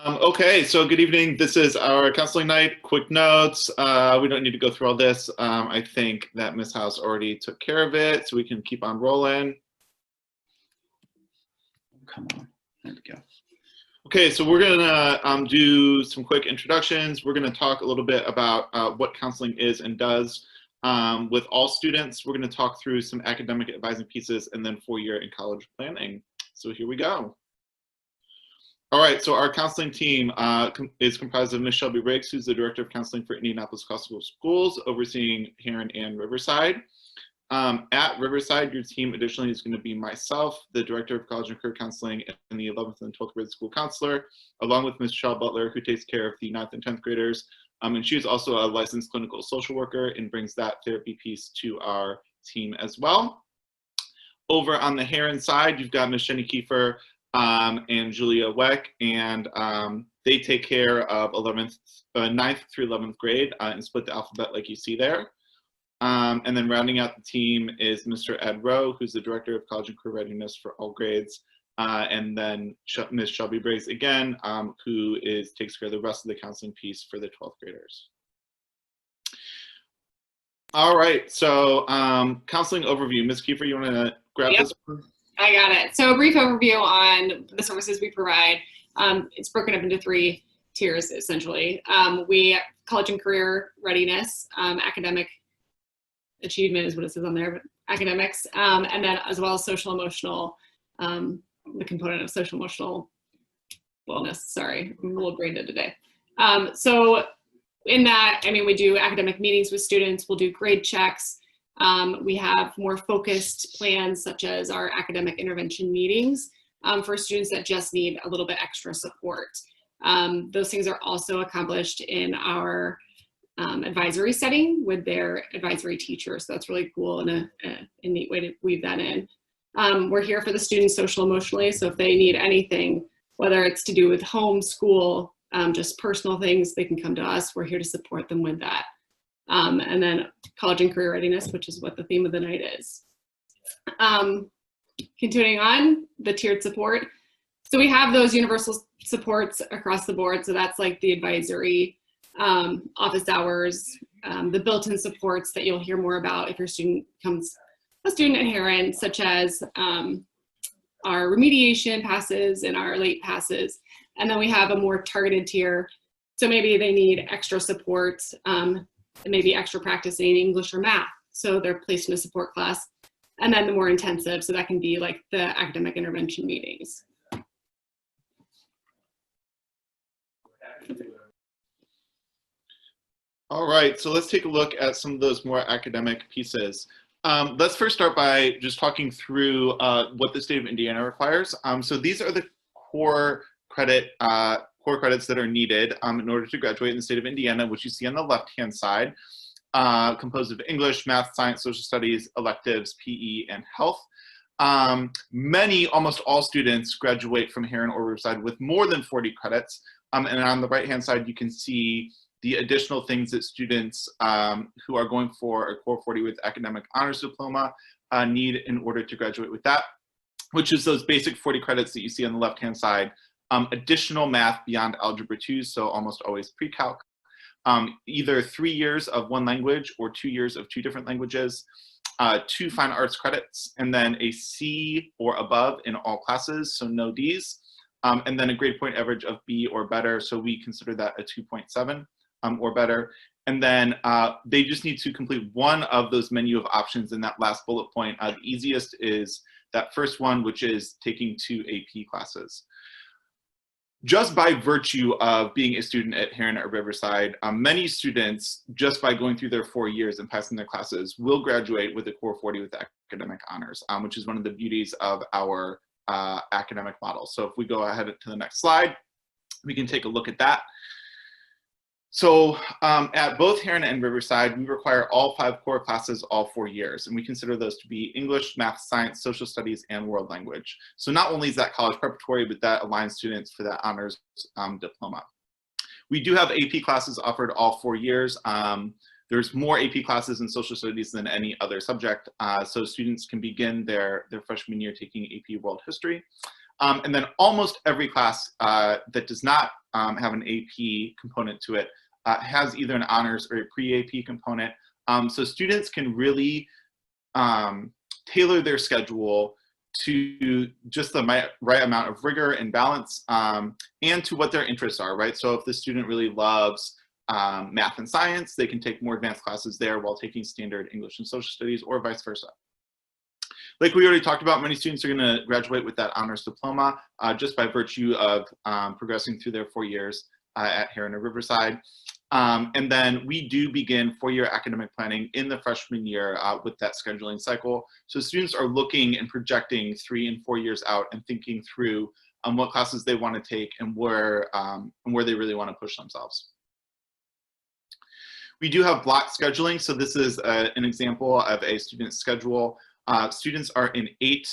Okay, so good evening. This is our counseling night. Quick notes. We don't need to go through all this. I think that Ms. House already took care of it, so we can keep on rolling. Come on, there we go. Okay, so we're gonna do some quick introductions. We're gonna talk a little bit about what counseling is and does with all students. We're gonna talk through some academic advising pieces and then 4-year and college planning. So here we go. All right, so our counseling team is comprised of Ms. Shelby Riggs, who's the Director of Counseling for Indianapolis Classical Schools, overseeing Heron and Riverside. At Riverside, your team additionally is going to be myself, the Director of College and Career Counseling, and the 11th and 12th grade school counselor, along with Ms. Michelle Butler, who takes care of the 9th and 10th graders. And she is also a licensed clinical social worker and brings that therapy piece to our team as well. Over on the Heron side, you've got Ms. Jenny Kiefer, and Julia Weck, and they take care of 9th through 11th grade and split the alphabet like you see there. And then rounding out the team is Mr. Ed Rowe, who's the Director of College and Career Readiness for all grades, and then Ms. Shelby Briggs again, who takes care of the rest of the counseling piece for the 12th graders. All right, so counseling overview. Ms. Kiefer, you want to grab this one? I got it. So a brief overview on the services we provide. It's broken up into 3 tiers, essentially. College and career readiness, academic achievement is what it says on there, but academics, and then as well as social emotional, the component of social emotional wellness. Sorry, I'm a little brain dead today. So in that, I mean, we do academic meetings with students, we'll do grade checks. We have more focused plans such as our academic intervention meetings for students that just need a little bit extra support. Those things are also accomplished in our advisory setting with their advisory teachers. So that's really cool and a neat way to weave that in. We're here for the students social emotionally. So if they need anything, whether it's to do with home, school, just personal things, they can come to us. We're here to support them with that. And then college and career readiness, which is what the theme of the night is. Continuing on, the tiered support. So we have those universal supports across the board. So that's like the advisory, office hours, the built-in supports that you'll hear more about if your student becomes a student at Heron, such as our remediation passes and our late passes. And then we have a more targeted tier. So maybe they need extra support, and maybe extra practicing English or math. So they're placed in a support class. And then the more intensive, so that can be like the academic intervention meetings. All right, so let's take a look at some of those more academic pieces. Let's first start by just talking through what the state of Indiana requires. So these are the core credits that are needed in order to graduate in the state of Indiana, which you see on the left-hand side, composed of English, math, science, social studies, electives, PE, and health. Almost all students graduate from Heron or Riverside with more than 40 credits. And on the right-hand side, you can see the additional things that students who are going for a Core 40 with academic honors diploma need in order to graduate with that, which is those basic 40 credits that you see on the left-hand side. Additional math beyond Algebra 2, so almost always pre-calc. Either 3 years of one language or 2 years of 2 different languages, 2 fine arts credits, and then a C or above in all classes, so no Ds, and then a grade point average of B or better, so we consider that a 2.7 or better. And then they just need to complete one of those menu of options in that last bullet point. The easiest is that first one, which is taking 2 AP classes. Just by virtue of being a student at Heron or Riverside, many students, just by going through their 4 years and passing their classes, will graduate with a Core 40 with academic honors, which is one of the beauties of our academic model. So if we go ahead to the next slide, we can take a look at that. So at both Heron and Riverside, we require all 5 core classes all 4 years, and we consider those to be English, math, science, social studies, and world language. So not only is that college preparatory, but that aligns students for that honors diploma. We do have AP classes offered all 4 years. There's more AP classes in social studies than any other subject, so students can begin their freshman year taking AP world history. And then almost every class that does not have an AP component to it has either an honors or a pre-AP component. So students can really tailor their schedule to just the right amount of rigor and balance, and to what their interests are, right? So if the student really loves math and science, they can take more advanced classes there while taking standard English and social studies, or vice versa. Like we already talked about, many students are going to graduate with that honors diploma just by virtue of progressing through their 4 years at Heron or Riverside. And then we do begin 4-year academic planning in the freshman year with that scheduling cycle. So students are looking and projecting 3 and 4 years out and thinking through what classes they want to take and where they really want to push themselves. We do have block scheduling. So this is an example of a student schedule. Students are in 8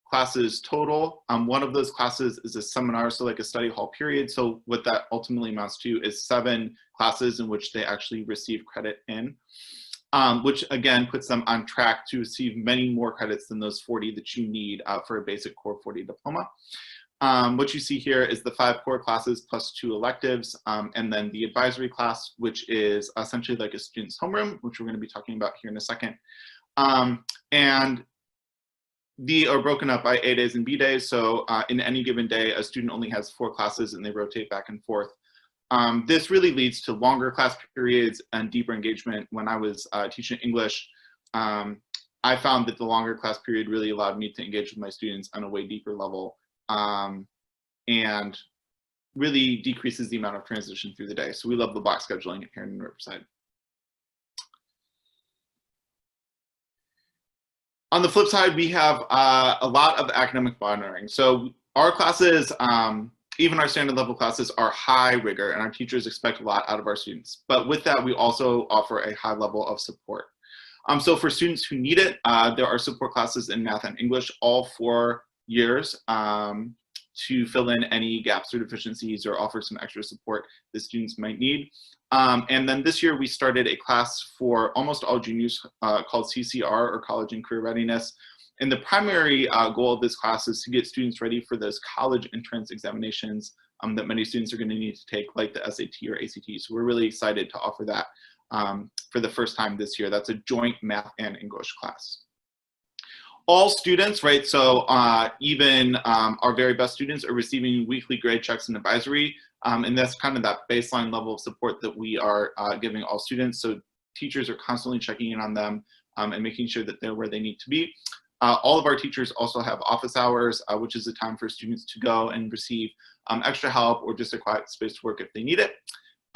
classes total. One of those classes is a seminar, so like a study hall period. So what that ultimately amounts to is 7 classes in which they actually receive credit in, which again puts them on track to receive many more credits than those 40 that you need for a basic core 40 diploma. What you see here is the 5 core classes plus 2 electives, and then the advisory class, which is essentially like a student's homeroom, which we're going to be talking about here in a second. And they are broken up by A days and B days. So in any given day, a student only has 4 classes and they rotate back and forth. This really leads to longer class periods and deeper engagement. When I was teaching English, I found that the longer class period really allowed me to engage with my students on a way deeper level, and really decreases the amount of transition through the day. So we love the block scheduling here in Riverside. On the flip side, we have a lot of academic monitoring. So our classes, even our standard level classes, are high rigor, and our teachers expect a lot out of our students. But with that, we also offer a high level of support. So for students who need it, there are support classes in math and English all 4 years to fill in any gaps or deficiencies or offer some extra support that students might need. And then this year we started a class for almost all juniors called CCR, or College and Career Readiness. And the primary goal of this class is to get students ready for those college entrance examinations that many students are going to need to take, like the SAT or ACT. So we're really excited to offer that for the first time this year. That's a joint math and English class. All students, right, so even our very best students are receiving weekly grade checks and advisory, and that's kind of that baseline level of support that we are giving all students. So teachers are constantly checking in on them and making sure that they're where they need to be. All of our teachers also have office hours, which is a time for students to go and receive extra help or just a quiet space to work if they need it.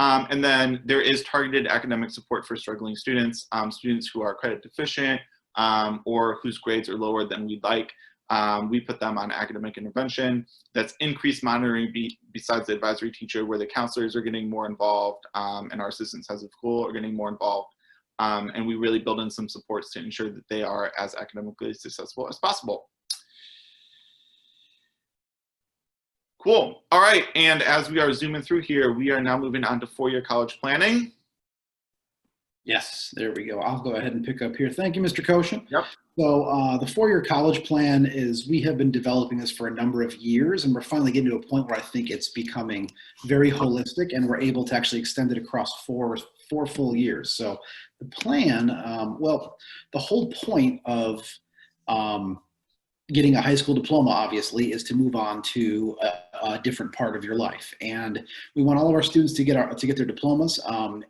And then there is targeted academic support for struggling students, students who are credit deficient, or whose grades are lower than we'd like. We put them on academic intervention. That's increased monitoring besides the advisory teacher, where the counselors are getting more involved, and our assistants heads of school are getting more involved. And we really build in some supports to ensure that they are as academically successful as possible. Cool. All right. And as we are zooming through here, we are now moving on to 4-year college planning. Yes, there we go. I'll go ahead and pick up here. Thank you, Mr. Koshin. Yep. So the 4-year college plan is, we have been developing this for a number of years, and we're finally getting to a point where I think it's becoming very holistic, and we're able to actually extend it across four full years. So the plan, well, the whole point of getting a high school diploma, obviously, is to move on to a different part of your life. And we want all of our students to get their diplomas,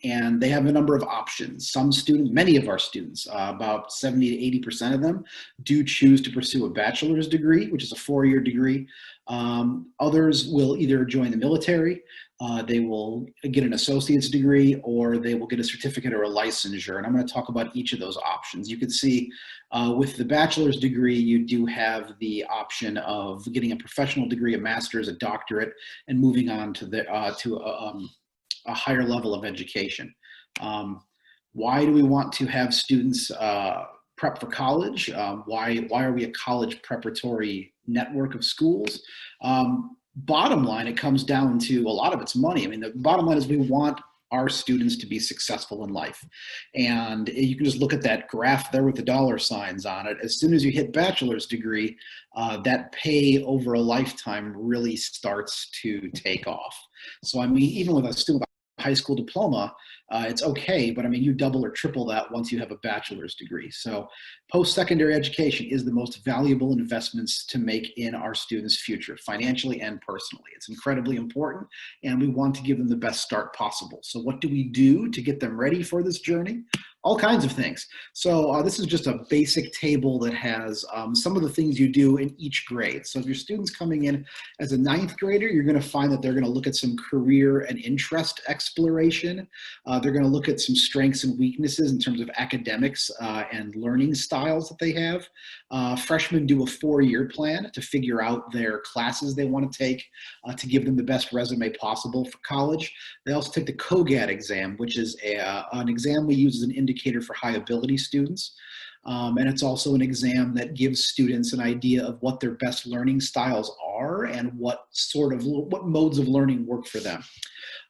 and they have a number of options. Many of our students, about 70 to 80% of them, do choose to pursue a bachelor's degree, which is a 4-year degree. Others will either join the military, they will get an associate's degree, or they will get a certificate or a licensure. And I'm going to talk about each of those options. You can see with the bachelor's degree, you do have the option of getting a professional degree, a master's, a doctorate, and moving on to a higher level of education. Why do we want to have students prep for college? Why are we a college preparatory network of schools? Bottom line, it comes down to a lot of it's money. I mean, the bottom line is we want our students to be successful in life. And you can just look at that graph there with the dollar signs on it. As soon as you hit bachelor's degree, that pay over a lifetime really starts to take off. So I mean, even with a student with a high school diploma, it's okay, but I mean, you double or triple that once you have a bachelor's degree. So post-secondary education is the most valuable investments to make in our students' future, financially and personally. It's incredibly important, and we want to give them the best start possible. So what do we do to get them ready for this journey? All kinds of things. So this is just a basic table that has some of the things you do in each grade. So if your student's coming in as a ninth grader, you're going to find that they're going to look at some career and interest exploration. They're going to look at some strengths and weaknesses in terms of academics and learning styles that they have. Freshmen do a 4-year plan to figure out their classes they want to take to give them the best resume possible for college. They also take the COGAT exam, which is an exam we use as an indicator for high ability students. And it's also an exam that gives students an idea of what their best learning styles are and what modes of learning work for them.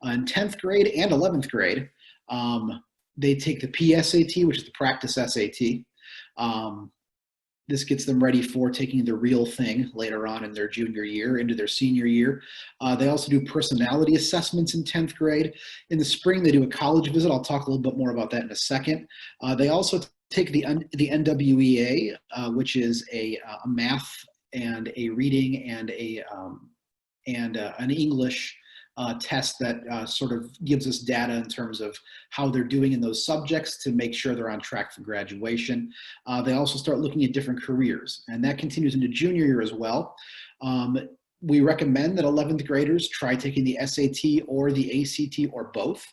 In 10th grade and 11th grade, they take the PSAT, which is the practice SAT. This gets them ready for taking the real thing later on in their junior year into their senior year. They also do personality assessments in 10th grade. In the spring, they do a college visit. I'll talk a little bit more about that in a second. They also take the NWEA, which is a math and a reading and an English test that sort of gives us data in terms of how they're doing in those subjects to make sure they're on track for graduation. They also start looking at different careers, and that continues into junior year as well. We recommend that 11th graders try taking the SAT or the ACT or both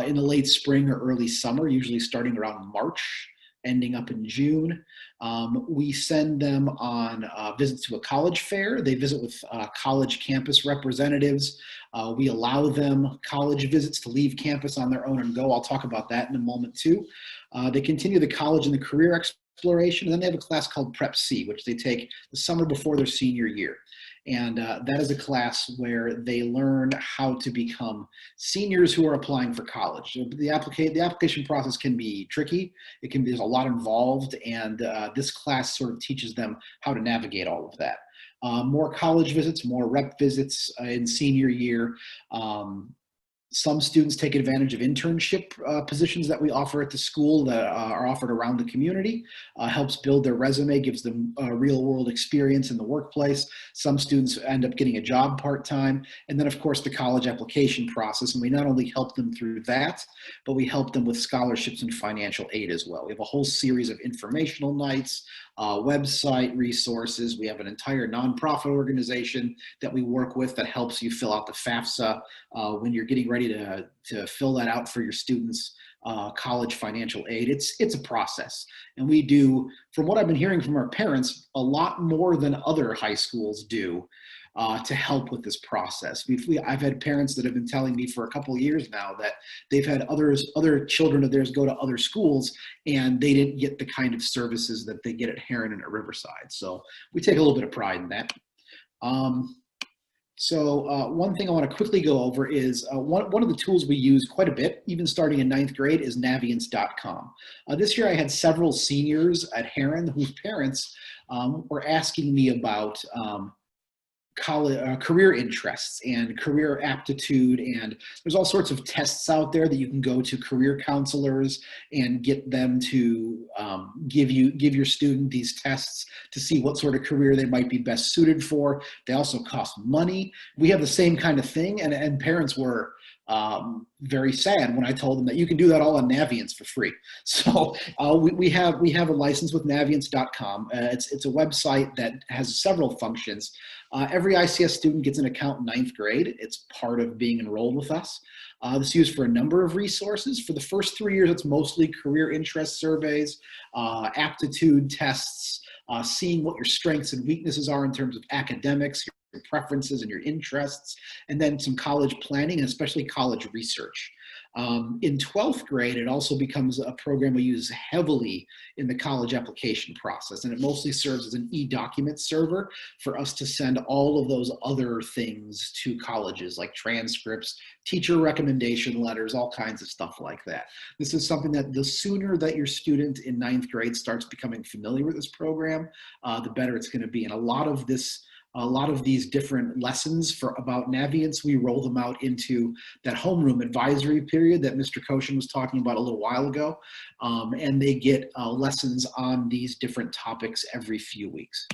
in the late spring or early summer, usually starting around March, ending up in June. We send them on visits to a college fair. They visit with college campus representatives. We allow them college visits to leave campus on their own and go. I'll talk about that in a moment too. They continue the college and the career exploration, and then they have a class called Prep C, which they take the summer before their senior year. And that is a class where they learn how to become seniors who are applying for college. The application process can be tricky. There's a lot involved, and this class sort of teaches them how to navigate all of that. More college visits, more rep visits in senior year. Some students take advantage of internship positions that we offer at the school that are offered around the community, helps build their resume, gives them real world experience in the workplace. Some students end up getting a job part-time. And then of course the college application process. And we not only help them through that, but we help them with scholarships and financial aid as well. We have a whole series of informational nights, website resources. We have an entire nonprofit organization that we work with that helps you fill out the FAFSA when you're getting ready to fill that out for your students' college financial aid. It's a process. And we do, from what I've been hearing from our parents, a lot more than other high schools do to help with this process. I've had parents that have been telling me for a couple of years now that they've had other children of theirs go to other schools and they didn't get the kind of services that they get at Heron and at Riverside. So we take a little bit of pride in that. One thing I want to quickly go over is one of the tools we use quite a bit, even starting in 9th grade, is Naviance.com. This year I had several seniors at Heron whose parents were asking me about career interests and career aptitude, and there's all sorts of tests out there that you can go to career counselors and get them to give your student these tests to see what sort of career they might be best suited for. They also cost money. We have the same kind of thing, and parents were very sad when I told them that you can do that all on Naviance for free. So we have a license with Naviance.com. It's a website that has several functions. Every ICS student gets an account in 9th grade. It's part of being enrolled with us. This is used for a number of resources. For the first 3 years, it's mostly career interest surveys, aptitude tests, seeing what your strengths and weaknesses are in terms of academics, your preferences and your interests, and then some college planning and especially college research. In 12th grade, it also becomes a program we use heavily in the college application process, and it mostly serves as an e-document server for us to send all of those other things to colleges, like transcripts, teacher recommendation letters, all kinds of stuff like that. This is something that the sooner that your student in 9th grade starts becoming familiar with this program, the better it's going to be. And a lot of these different lessons about Naviance, we roll them out into that homeroom advisory period that Mr. Koshin was talking about a little while ago. And they get lessons on these different topics every few weeks.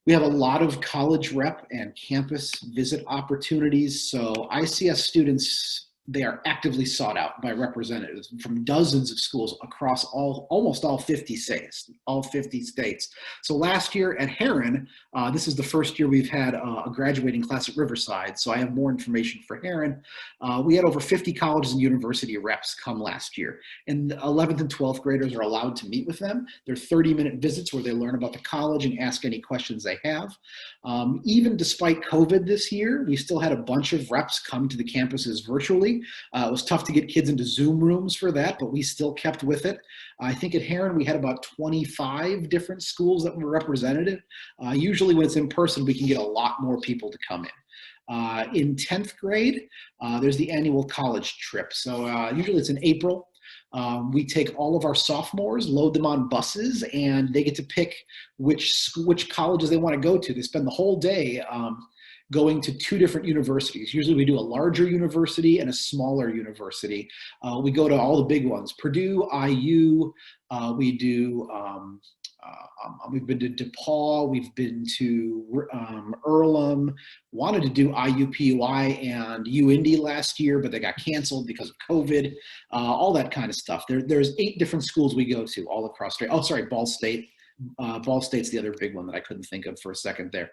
We have a lot of college rep and campus visit opportunities. So ICS students, they are actively sought out by representatives from dozens of schools across almost all 50 states. So last year at Heron, this is the first year we've had a graduating class at Riverside, so I have more information for Heron. We had over 50 colleges and university reps come last year, and 11th and 12th graders are allowed to meet with them. They're 30-minute visits where they learn about the college and ask any questions they have. Even despite COVID this year, we still had a bunch of reps come to the campuses virtually. It was tough to get kids into Zoom rooms for that, but we still kept with it. I think at Heron, we had about 25 different schools that were represented. Usually when it's in person, we can get a lot more people to come in. In 10th grade, there's the annual college trip. So usually it's in April. We take all of our sophomores, load them on buses, and they get to pick which colleges they want to go to. They spend the whole day going to 2 different universities. Usually we do a larger university and a smaller university. We go to all the big ones, Purdue, IU, we've been to DePaul, we've been to Earlham, wanted to do IUPUI and UIndy last year, but they got canceled because of COVID, all that kind of stuff. There's 8 different schools we go to all across, Ball State. Ball State's the other big one that I couldn't think of for a second there.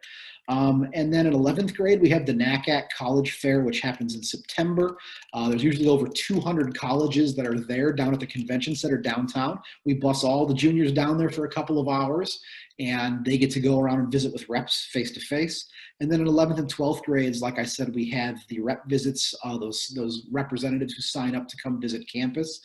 And then in 11th grade, we have the NACAC College Fair, which happens in September. There's usually over 200 colleges that are there down at the convention center downtown. We bus all the juniors down there for a couple of hours, and they get to go around and visit with reps face to face. And then in 11th and 12th grades, like I said, we have the rep visits, those representatives who sign up to come visit campus.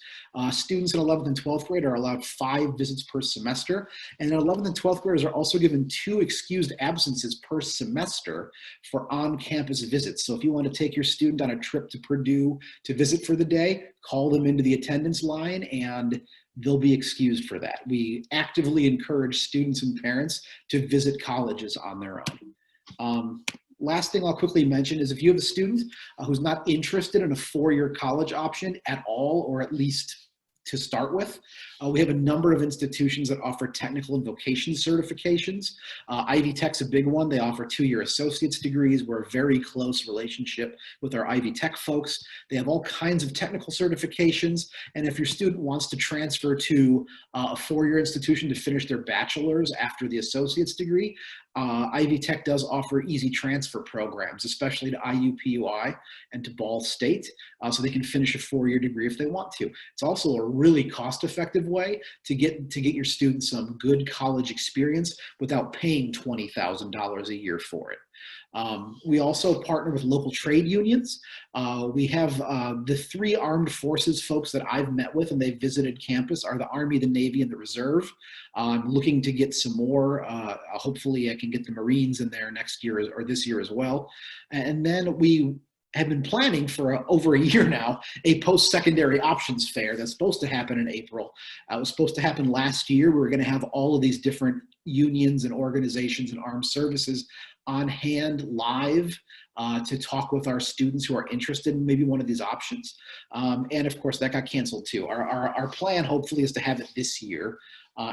Students in 11th and 12th grade are allowed 5 visits per semester. And then 11th and 12th graders are also given 2 excused absences per semester for on-campus visits. So if you want to take your student on a trip to Purdue to visit for the day, call them into the attendance line and they'll be excused for that. We actively encourage students and parents to visit colleges on their own. Last thing I'll quickly mention is if you have a student who's not interested in a 4-year college option at all, or at least to start with, we have a number of institutions that offer technical and vocation certifications. Ivy Tech's a big one. They offer 2-year associate's degrees. We're a very close relationship with our Ivy Tech folks. They have all kinds of technical certifications. And if your student wants to transfer to a 4-year institution to finish their bachelor's after the associate's degree, Ivy Tech does offer easy transfer programs, especially to IUPUI and to Ball State, so they can finish a 4-year degree if they want to. It's also a really cost-effective way to get your students some good college experience without paying $20,000 a year for it. We also partner with local trade unions. We have the 3 armed forces folks that I've met with and they visited campus are the Army, the Navy, and the Reserve. I'm looking to get some more. Hopefully I can get the Marines in there next year or this year as well. And then we have been planning for over a year now a post-secondary options fair that's supposed to happen in April. It was supposed to happen last year. We were going to have all of these different unions and organizations and armed services on hand live to talk with our students who are interested in maybe one of these options. And of course that got canceled too. Our plan hopefully is to have it this year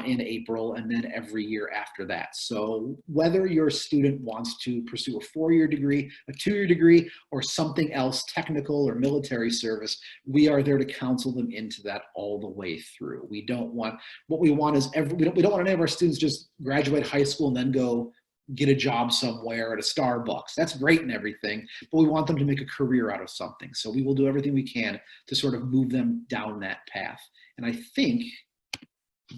in April and then every year after that. So whether your student wants to pursue a 4-year degree, a 2-year degree, or something else, technical or military service, we are there to counsel them into that all the way through. We don't want, what we want is, we don't want any of our students just graduate high school and then go get a job somewhere at a Starbucks. That's great and everything, but we want them to make a career out of something. So we will do everything we can to sort of move them down that path. And I think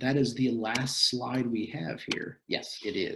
that is the last slide we have here. Yes, it is.